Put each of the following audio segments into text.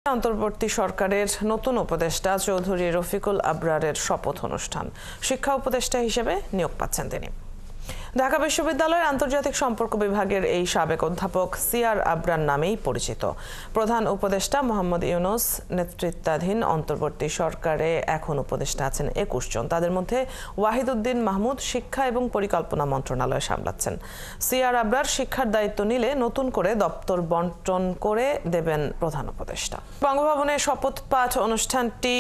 অন্তর্বর্তী সরকারের নতুন উপদেষ্টা চৌধুরী রফিকুল আবরারের শপথ অনুষ্ঠান। শিক্ষা উপদেষ্টা হিসেবে নিয়োগ পাচ্ছেন তিনি। ঢাকা বিশ্ববিদ্যালয়ের আন্তর্জাতিক সম্পর্ক বিভাগের এই সাবেক অধ্যাপক সিআর আবরার নামেই পরিচিত। প্রধান উপদেষ্টা মোহাম্মদ ইউনূস নেতৃত্বাধীন অন্তর্বর্তী সরকারে এখন উপদেষ্টা আছেন ২১ জন। তাদের মধ্যে ওয়াহিদউদ্দিন মাহমুদ শিক্ষা এবং পরিকল্পনা মন্ত্রণালয় সামলাচ্ছেন। সিআর আবরার শিক্ষার দায়িত্ব নিলে নতুন করে দপ্তর বণ্টন করে দেবেন প্রধান উপদেষ্টা। বঙ্গভবনে শপথ পাঠ অনুষ্ঠানটি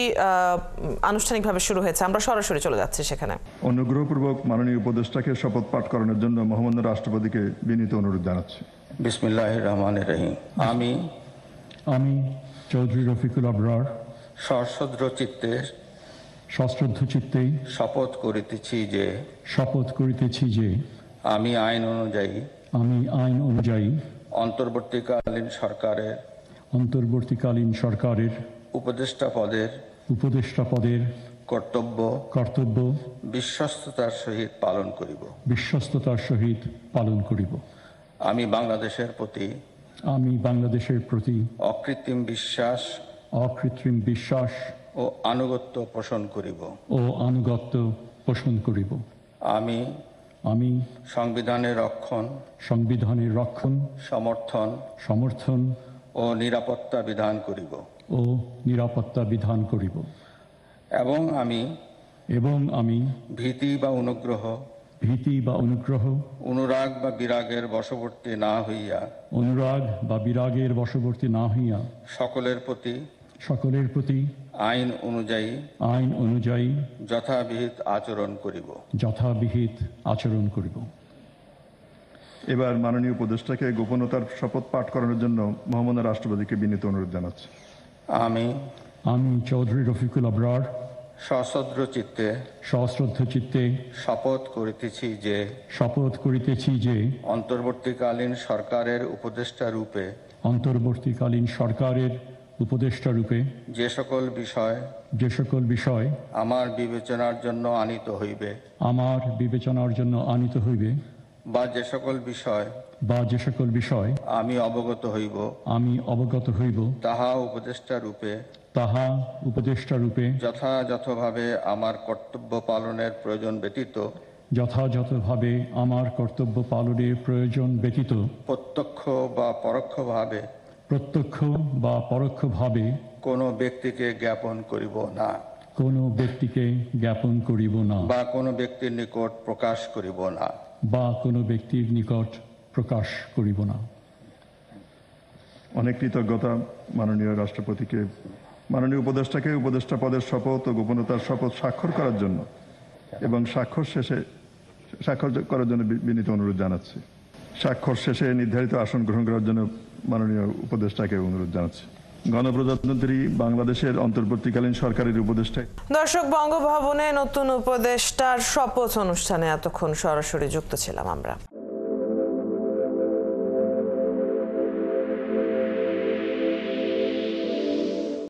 আনুষ্ঠানিকভাবে শুরু হয়েছে। আমরা সরাসরি চলে যাচ্ছি সেখানে। অনুগ্রহপূর্বক মাননীয় উপদেষ্টাকে শপথ পাঠ করানোর জন্য মহামান্য রাষ্ট্রপতিকে বিনীত অনুরোধ জানাচ্ছি। বিসমিল্লাহির রহমানির রহিম। আমি চৌধুরী রফিকুল আবরার সশ্রদ্ধ চিত্তে শপথ করিতেছি যে আমি আইন অনুযায়ী অন্তর্বর্তীকালীন সরকারের উপদেষ্টা পদের কর্তব্য বিশ্বস্ততার সহিত পালন করিব। আমি বাংলাদেশের প্রতি অকৃত্রিম বিশ্বাস ও আনুগত্য পোষণ করিব। আমি সংবিধানের রক্ষণ সমর্থন ও নিরাপত্তা বিধান করিব এবং আমি ভীতি বা অনুগ্রহ অনুরাগ বা বিরাগের বশবর্তী না হইয়া সকলের প্রতি আইন অনুযায়ী যথাবিহিত আচরণ করিব। এবার মাননীয় উপদেষ্টাকে গোপনতার শপথ পাঠ করানোর জন্য মহামান্য রাষ্ট্রপতিকে বিনীত অনুরোধ জানাচ্ছি। আমি চৌধুরী রফিকুল আবরার সশ্রদ্ধ চিত্তে শপথ করিতেছি যে অন্তর্বর্তীকালীন সরকারের উপদেষ্টা রূপে যে সকল বিষয় আমার বিবেচনার জন্য আনিত হইবে বা যে সকল বিষয় আমি অবগত হইব তাহা উপদেষ্টা রূপে যথাযথভাবে আমার কর্তব্য পালনের প্রয়োজন ব্যতীত প্রত্যক্ষ বা পরোক্ষভাবে কোনো ব্যক্তিকে জ্ঞাপন করিব না বা কোনো ব্যক্তির নিকট প্রকাশ করিব না। অনেক কৃতজ্ঞতা মাননীয় রাষ্ট্রপতিকে মাননীয় উপদেষ্টাকে উপদেষ্টা পদের শপথ ও গোপনতার শপথ স্বাক্ষর করার জন্য এবং স্বাক্ষর করার জন্য বিনীত অনুরোধ জানাচ্ছি। স্বাক্ষর শেষে নির্ধারিত আসন গ্রহণ করার জন্য মাননীয় উপদেষ্টাকে অনুরোধ জানাচ্ছি। গণপ্রজাতন্ত্রী বাংলাদেশের অন্তর্বর্তীকালীন সরকারের উপদেষ্টা। দর্শক, বঙ্গভবনে নতুন উপদেষ্টার শপথ অনুষ্ঠানে এতক্ষণ সরাসরি যুক্ত ছিলাম আমরা।